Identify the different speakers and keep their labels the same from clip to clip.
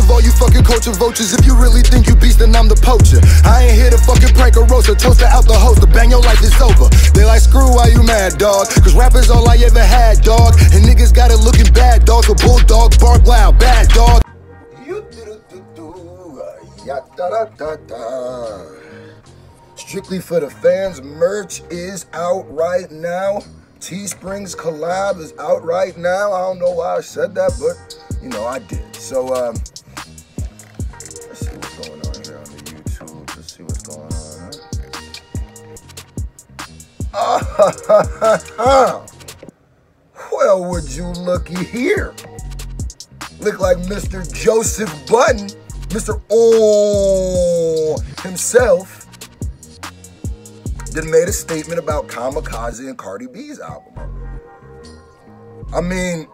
Speaker 1: of all you fucking culture vultures. If you really think you beast, then I'm the poacher. I ain't here to fucking prank or roast or toaster out the host. To bang your life is over. They like, screw, why you mad, dog? Cause rappers all I ever had, dog. And niggas got it looking bad, dog. So bulldog bark loud, bad dog. Strictly for the fans merch is out right now. Teespring's collab is out right now. I don't know why I said that, but you know I did. So let's see what's going on here on the YouTube. Let's see what's going on. Well, would you looky here? Look like Mr. Joseph Budden, Mr. Oh himself, then made a statement about Kamikaze and Cardi B's album. I mean,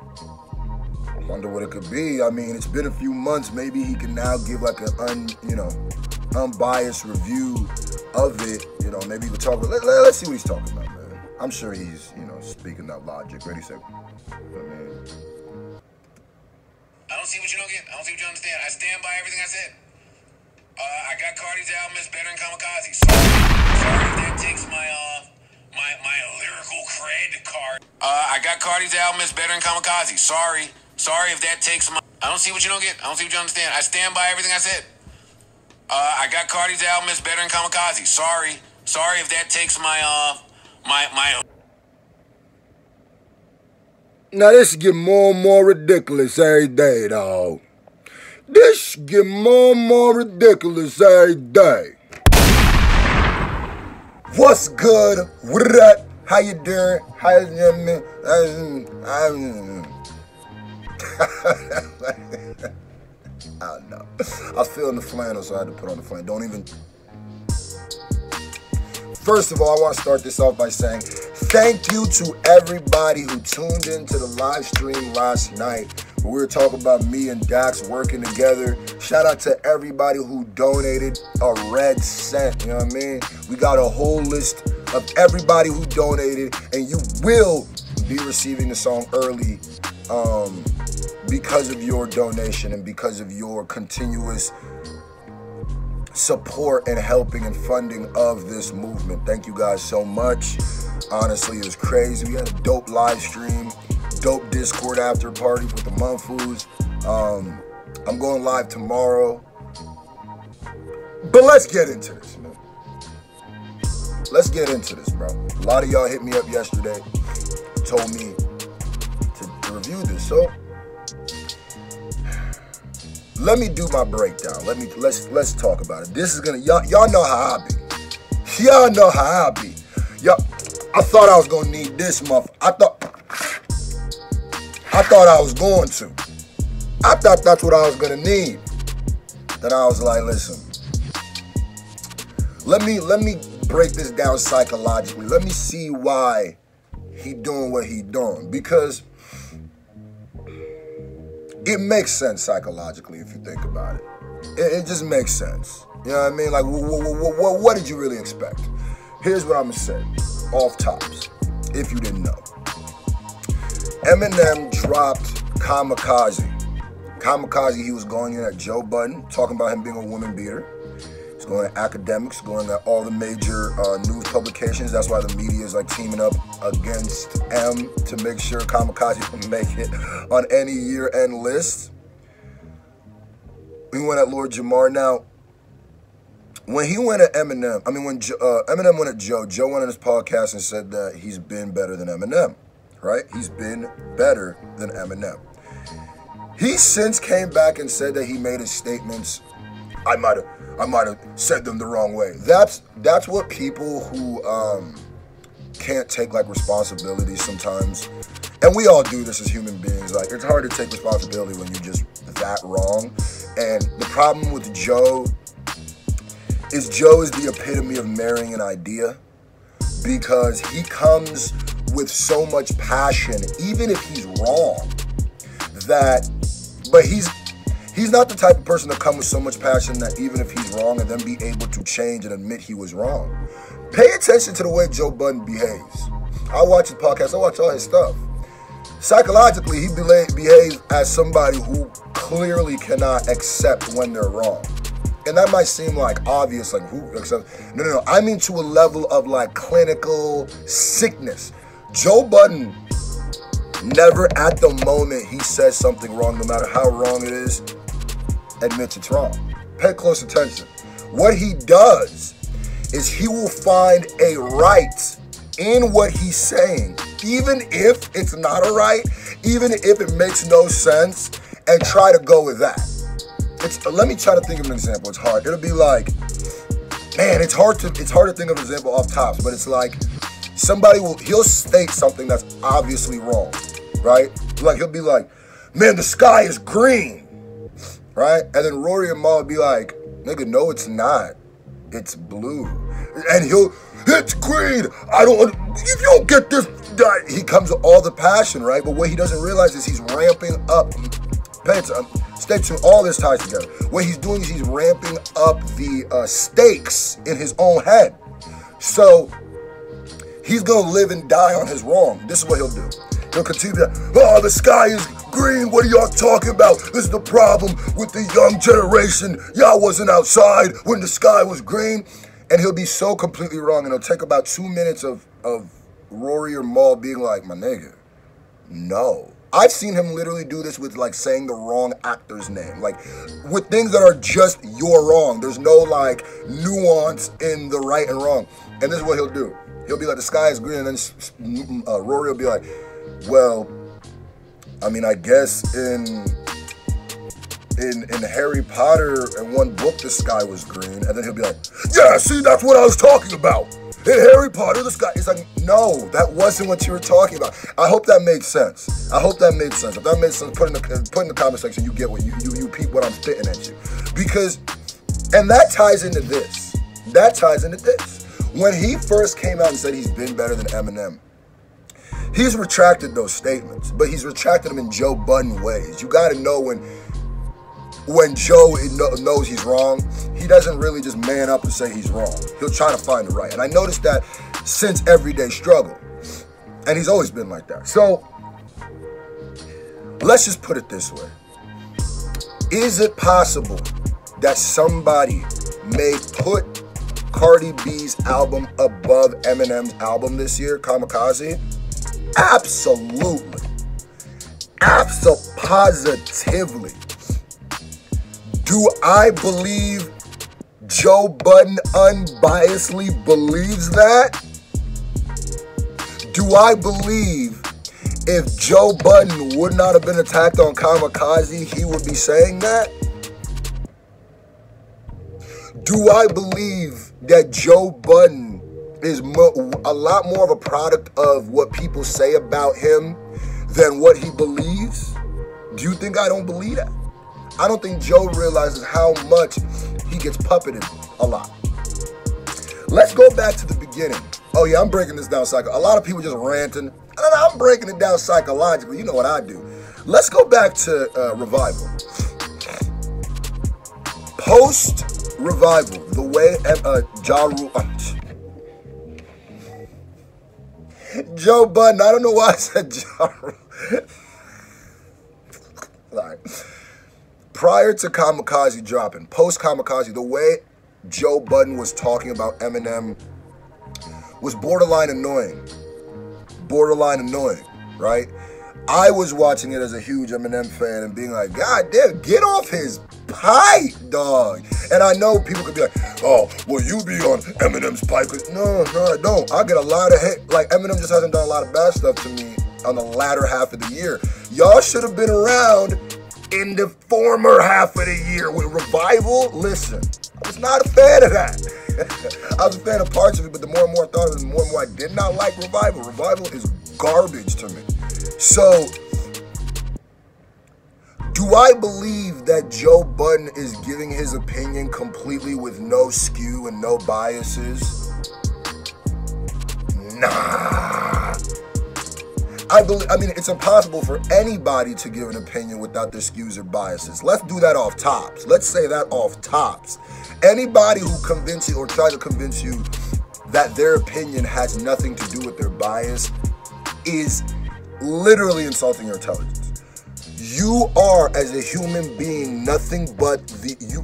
Speaker 1: I wonder what it could be. I mean, it's been a few months. Maybe he can now give like an unbiased review of it. You know, maybe he could talk. Let's see what he's talking about, man. I'm sure he's, speaking that logic. Ready, say,
Speaker 2: I don't see what you don't get. I don't see what you understand. I stand by everything I said. I got Cardi's album is better than Kamikaze. Sorry if that takes my lyrical cred card. I got Cardi's album is better than Kamikaze. Sorry if that takes my. I don't see what you don't get. I don't see what you understand. I stand by everything I said. I got Cardi's album is better than Kamikaze. Sorry if that takes my my.
Speaker 1: Now this get more and more ridiculous every day, dog. This get more and more ridiculous every day. What's good? What up? How you doing? How you doing? I don't know. I was feeling the flannel, so I had to put on the flannel. Don't even. First of all, I want to start this off by saying thank you to everybody who tuned into the live stream last night. We were talking about me and Dax working together. Shout out to everybody who donated a red cent, you know what I mean? We got a whole list of everybody who donated, and you will be receiving the song early because of your donation and because of your continuous support and helping and funding of this movement. Thank you guys so much. Honestly, it was crazy. We had a dope live stream. Dope Discord after party with the Mumfoos. I'm going live tomorrow. But let's get into this, man. Let's get into this, bro. A lot of y'all hit me up yesterday, told me to review this. So let me do my breakdown. Let's talk about it. This is gonna y'all know how I be. Y'all know how I be. Y'all, I thought I was gonna need this month. I thought I was going to. I thought that's what I was gonna need. Then I was like, listen, let me break this down psychologically. Let me see why he doing what he doing. Because it makes sense psychologically if you think about it. It just makes sense. You know what I mean? Like, what did you really expect? Here's what I'm gonna say, off tops, if you didn't know. Eminem dropped Kamikaze. Kamikaze, he was going in at Joe Budden, talking about him being a woman beater. He's going at academics, going at all the major news publications. That's why the media is like teaming up against M to make sure Kamikaze can make it on any year-end list. We went at Lord Jamar. Now, when he went at Eminem, when Eminem went at Joe went on his podcast and said that he's been better than Eminem. Right? He's been better than Eminem. He since came back and said that he made his statements. I might have said them the wrong way. That's what people who can't take like responsibility sometimes. And we all do this as human beings. Like, it's hard to take responsibility when you're just that wrong. And the problem with Joe is the epitome of marrying an idea, because he comes with so much passion, even if he's wrong, but he's not the type of person to come with so much passion that even if he's wrong and then be able to change and admit he was wrong. Pay attention to the way Joe Budden behaves. I watch his podcast, I watch all his stuff. Psychologically, he behaves as somebody who clearly cannot accept when they're wrong. And that might seem like obvious, like who accepts? No. I mean to a level of like clinical sickness. Joe Budden never at the moment he says something wrong, no matter how wrong it is, admits it's wrong. Pay close attention. What he does is he will find a right in what he's saying, even if it's not a right, even if it makes no sense, and try to go with that. Let me try to think of an example. It's hard. It'll be like, man, it's hard to think of an example off tops, but it's like he'll state something that's obviously wrong, right? Like he'll be like, man, the sky is green, right? And then Rory and Ma will be like, nigga, no, it's not. It's blue. And it's green. If you don't get this, he comes with all the passion, right? But what he doesn't realize is he's ramping up. Stay tuned, all this ties together. What he's doing is he's ramping up the stakes in his own head. So he's gonna live and die on his wrong. This is what he'll do. He'll continue to, oh, the sky is green. What are y'all talking about? This is the problem with the young generation. Y'all wasn't outside when the sky was green. And he'll be so completely wrong. And it'll take about 2 minutes of Rory or Maul being like, my nigga, no. I've seen him literally do this with like saying the wrong actor's name. Like with things that are just you're wrong. There's no like nuance in the right and wrong. And this is what he'll do. He'll be like, the sky is green. And then Rory will be like, well, I mean, I guess in Harry Potter, in one book, the sky was green. And then he'll be like, yeah, see, that's what I was talking about. In Harry Potter, the sky. It's like, no, that wasn't what you were talking about. I hope that made sense. I hope that made sense. If that made sense, put in the comment section, you get what you peep what I'm spitting at you. Because, and that ties into this. When he first came out and said he's been better than Eminem, he's retracted those statements, but he's retracted them in Joe Budden ways. You got to know when Joe knows he's wrong, he doesn't really just man up and say he's wrong. He'll try to find the right. And I noticed that since Everyday Struggle. And he's always been like that. So, let's just put it this way. Is it possible that somebody may put Cardi B's album above Eminem's album this year, Kamikaze? Absolutely. Positively. Do I believe Joe Budden unbiasedly believes that? Do I believe if Joe Budden would not have been attacked on Kamikaze, he would be saying that? Do I believe that Joe Budden is a lot more of a product of what people say about him than what he believes? Do you think I don't believe that? I don't think Joe realizes how much he gets puppeted a lot. Let's go back to the beginning. Oh yeah, I'm breaking this down a lot of people just ranting. I'm breaking it down psychologically. You know what I do. Let's go back to Revival. Post-Revival, the way Joe Budden, I don't know why I said Ja Rule. All right. Prior to Kamikaze dropping, post-Kamikaze, the way Joe Budden was talking about Eminem was borderline annoying. Right? I was watching it as a huge Eminem fan and being like, God damn, get off his pipe, dog. And I know people could be like, oh, well, you be on Eminem's pipe. No, I don't. I get a lot of hate. Like, Eminem just hasn't done a lot of bad stuff to me on the latter half of the year. Y'all should have been around in the former half of the year with Revival. Listen, I was not a fan of that. I was a fan of parts of it, but the more and more I thought of it, the more and more I did not like Revival. Revival is garbage to me. So, do I believe that Joe Budden is giving his opinion completely with no skew and no biases? Nah. I mean, it's impossible for anybody to give an opinion without their skews or biases. Let's do that off tops. Let's say that off tops. Anybody who convinces you or tries to convince you that their opinion has nothing to do with their bias is literally insulting your intelligence. You are, as a human being, nothing but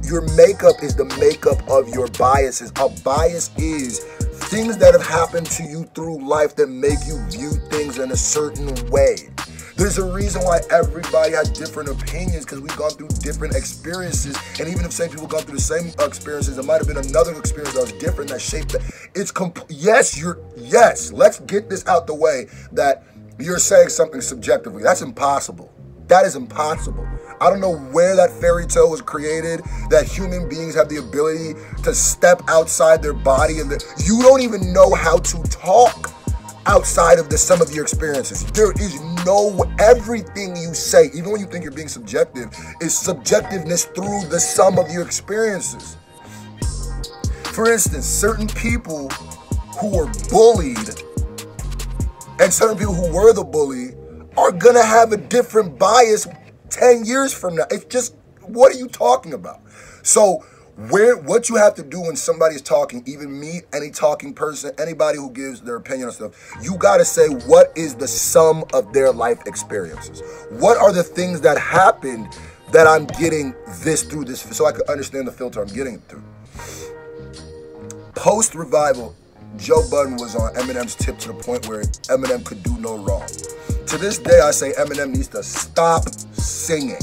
Speaker 1: your makeup is the makeup of your biases. A bias is things that have happened to you through life that make you view things in a certain way. There's a reason why everybody has different opinions, because we've gone through different experiences. And even if same people gone through the same experiences, there might have been another experience that was different that shaped that. It's yes, let's get this out the way that you're saying something subjectively. That's impossible. That is impossible. I don't know where that fairy tale was created, that human beings have the ability to step outside their body, and you don't even know how to talk outside of the sum of your experiences. There is everything you say, even when you think you're being subjective, is subjectiveness through the sum of your experiences. For instance, certain people who were bullied and certain people who were the bully are gonna have a different bias 10 years from now. It's just, what are you talking about? So what you have to do when somebody's talking, even me, any talking person, anybody who gives their opinion on stuff, you got to say, what is the sum of their life experiences? What are the things that happened that I'm getting this through this, so I can understand the filter I'm getting it through? Post-revival, Joe Budden was on Eminem's tip to the point where Eminem could do no wrong. To this day, I say Eminem needs to stop singing.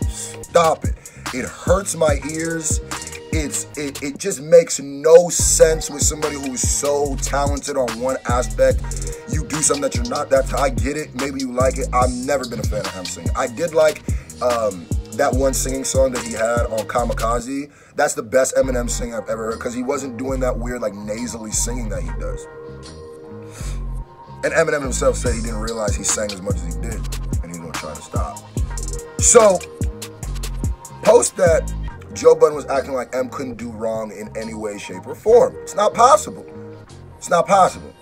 Speaker 1: Stop it. It hurts my ears. It just makes no sense with somebody who's so talented on one aspect. You do something that you're not. I get it. Maybe you like it. I've never been a fan of him singing. I did like that one singing song that he had on Kamikaze. That's the best Eminem singing I've ever heard, because he wasn't doing that weird, like, nasally singing that he does. And Eminem himself said he didn't realize he sang as much as he did, and he's gonna try to stop. So, post that, Joe Budden was acting like M couldn't do wrong in any way, shape, or form. It's not possible. It's not possible.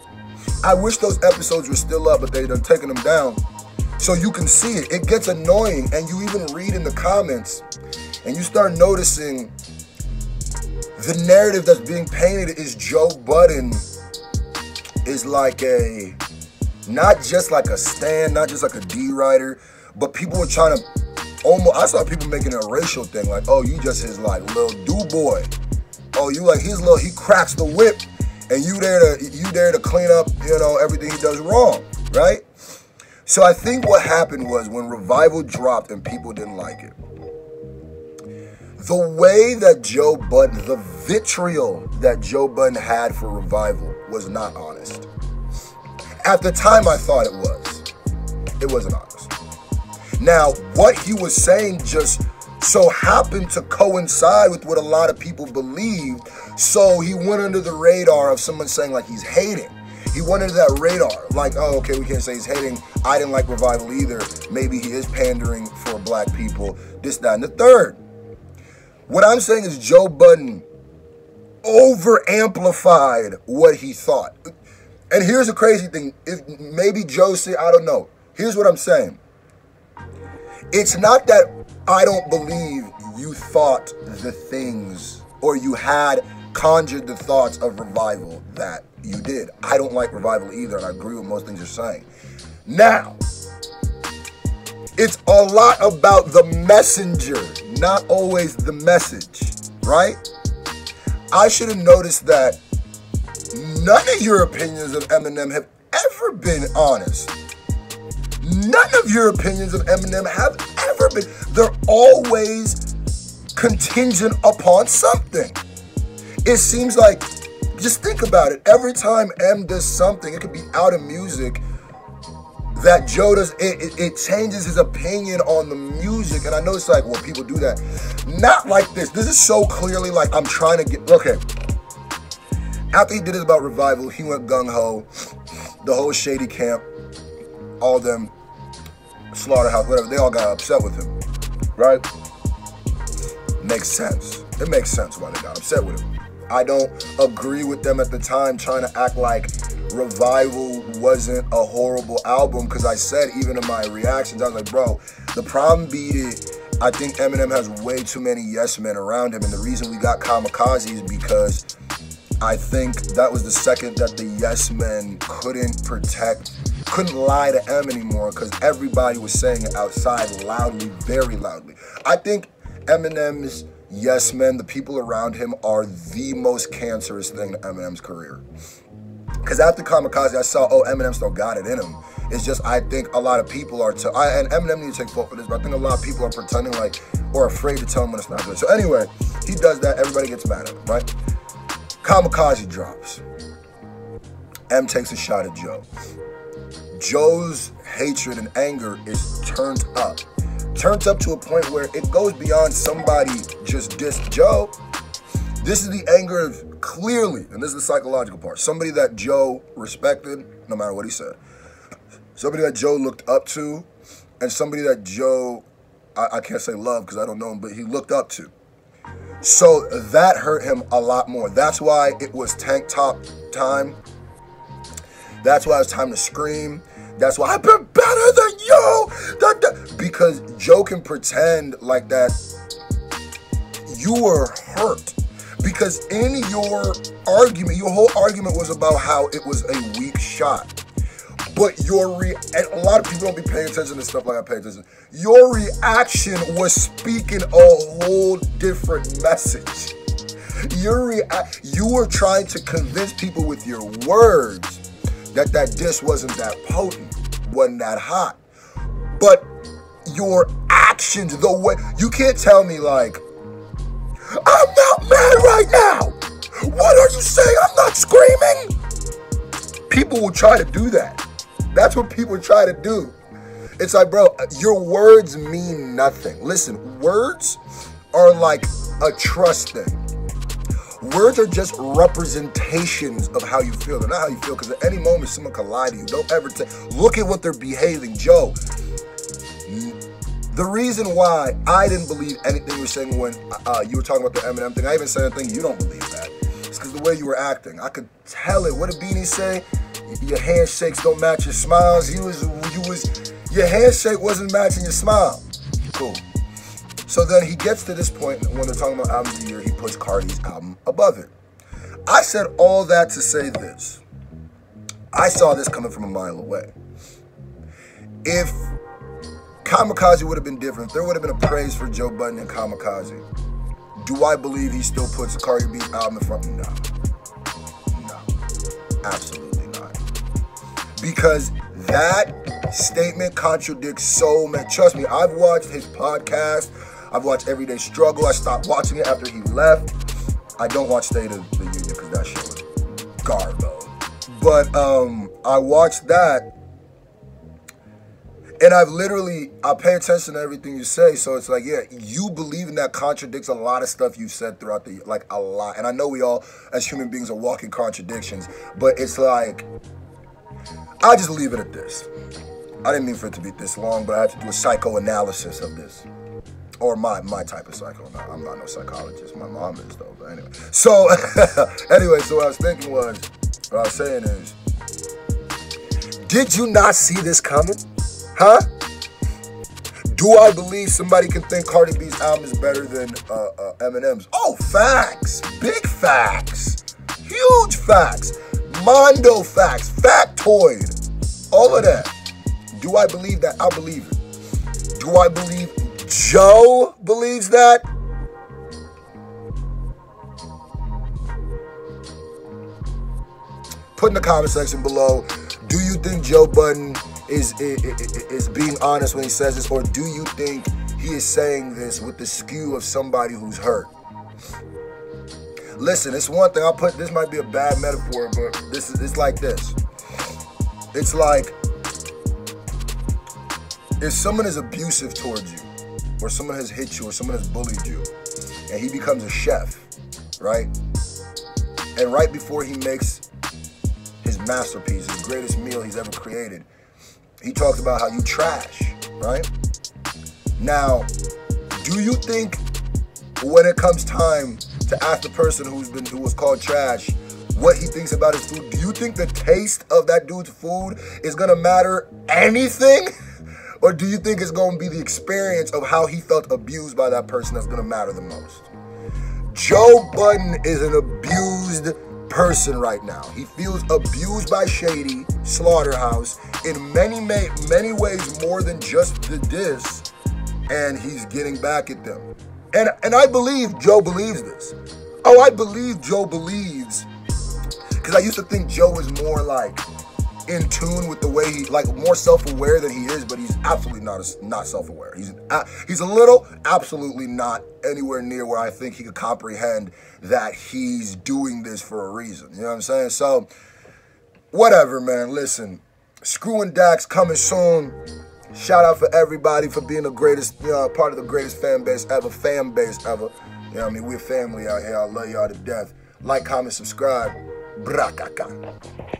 Speaker 1: I wish those episodes were still up, but they done taken them down so you can see it. It gets annoying, and you even read in the comments, and you start noticing the narrative that's being painted is Joe Budden is like not just like a stan, not just like a D-writer, but people were trying to I saw people making it a racial thing, like, oh, you just his like little do-boy. Oh, you like his little, he cracks the whip, and you there to clean up, everything he does wrong, right? So I think what happened was when Revival dropped and people didn't like it, the way that Joe Budden, the vitriol that Joe Budden had for Revival was not honest. At the time, I thought it was. It wasn't honest. Now, what he was saying just so happened to coincide with what a lot of people believed, so he went under the radar of someone saying, like, he's hating. He went under that radar, like, oh, okay, we can't say he's hating. I didn't like Revival either. Maybe he is pandering for black people, this, that, and the third. What I'm saying is Joe Budden over-amplified what he thought. And here's the crazy thing. Maybe Joe said, I don't know. Here's what I'm saying. It's not that I don't believe you thought the things, or you had conjured the thoughts of Revival that you did. I don't like Revival either, and I agree with most things you're saying. Now, it's a lot about the messenger, not always the message, right? I should have noticed that none of your opinions of Eminem have ever been honest. None of your opinions of Eminem have ever been. They're always contingent upon something. It seems like, just think about it. Every time M does something, it could be out of music, that Joe does, it changes his opinion on the music. And I know it's like, well, people do that. Not like this. This is so clearly like, I'm trying to get, okay. After he did it about Revival, he went gung-ho. The whole Shady Camp, all them, Slaughterhouse, whatever, they all got upset with him, right? Makes sense. It makes sense why they got upset with him. I don't agree with them at the time trying to act like Revival wasn't a horrible album, because I said, even in my reactions, I was like, bro, the problem beat it, I think Eminem has way too many yes men around him, and the reason we got Kamikaze is because I think that was the second that the yes men couldn't protect couldn't lie to M anymore because everybody was saying it outside loudly, very loudly. I think Eminem's yes men, the people around him, are the most cancerous thing to Eminem's career. Because after Kamikaze, I saw, oh, Eminem still got it in him. It's just, I think a lot of people are, and Eminem needs to take fault for this, but I think a lot of people are pretending like, or afraid to tell him when it's not good. So anyway, he does that, everybody gets mad at him, right? Kamikaze drops. M takes a shot at Joe. Joe's hatred and anger is turned up. Turned up to a point where it goes beyond somebody just dissed Joe. This is the anger of, clearly, and this is the psychological part, somebody that Joe respected, no matter what he said. Somebody that Joe looked up to, and somebody that Joe, I can't say loved because I don't know him, but he looked up to. So that hurt him a lot more. That's why it was tank top time. That's why it's time to scream. That's why I've been better than you. Because Joe can pretend like that you were hurt. Because in your argument, your whole argument was about how it was a weak shot. But and a lot of people don't be paying attention to stuff like I pay attention. Your reaction was speaking a whole different message. You were trying to convince people with your words that diss wasn't that potent, wasn't that hot. But your actions, the way, you can't tell me like, I'm not mad right now. What are you saying? I'm not screaming. People will try to do that. That's what people try to do. It's like, bro, your words mean nothing. Listen, words are like a trust thing. Words are just representations of how you feel. They're not how you feel, because at any moment someone can lie to you. Don't ever look at what they're behaving. Joe, the reason why I didn't believe anything you were saying when you were talking about the Eminem thing, I even said anything, you don't believe that. It's because the way you were acting. I could tell it. What did Beanie say? Your handshakes don't match your smiles. Your handshake wasn't matching your smile. Cool. So then he gets to this point when they're talking about albums of the year, he puts Cardi's album above it. I said all that to say this. I saw this coming from a mile away. If Kamikaze would have been different, if there would have been a praise for Joe Budden and Kamikaze, do I believe he still puts Cardi B's album in front? No. Absolutely not. Because that statement contradicts so much. Trust me, I've watched his podcast. I've watched Everyday Struggle. I stopped watching it after he left. I don't watch State of the Union because that show is garbo. But I watched that, and I pay attention to everything you say. So it's like, yeah, you believe in that contradicts a lot of stuff you've said throughout the, like a lot. And I know we all, as human beings, are walking contradictions. But it's like, I'll just leave it at this. I didn't mean for it to be this long, but I had to do a psychoanalysis of this. Or my type of psycho. No, I'm not no psychologist. My mom is though. But anyway. So so what I was thinking was, what I was saying is, did you not see this coming? Huh? Do I believe somebody can think Cardi B's album is better than Eminem's? Oh, facts. Big facts. Huge facts. Mondo facts. Factoid. All of that. Do I believe that? I believe it. Do I believe Joe believes that? Put in the comment section below, do you think Joe Budden is being honest when he says this, or do you think he is saying this with the skew of somebody who's hurt? Listen, it's one thing, this might be a bad metaphor, but it's like this. It's like, if someone is abusive towards you, or someone has hit you, or someone has bullied you, and he becomes a chef, right? And right before he makes his masterpiece, his greatest meal he's ever created, he talks about how you trash, right? Now, do you think when it comes time to ask the person who was called trash what he thinks about his food, do you think the taste of that dude's food is gonna matter anything? Or do you think it's gonna be the experience of how he felt abused by that person that's gonna matter the most? Joe Budden is an abused person right now. He feels abused by Shady, Slaughterhouse, in many ways more than just the diss, and he's getting back at them. And I believe Joe believes this. Oh, I believe Joe believes, because I used to think Joe was more like in tune with the way he, like more self-aware than he is, but he's absolutely not self-aware. He's a little, absolutely not anywhere near where I think he could comprehend that he's doing this for a reason. You know what I'm saying? So, whatever, man. Listen, Scru and Dax coming soon. Shout out for everybody for being the greatest, part of the greatest fan base ever. You know what I mean? We're family out here. I love y'all to death. Like, comment, subscribe. Brakaka.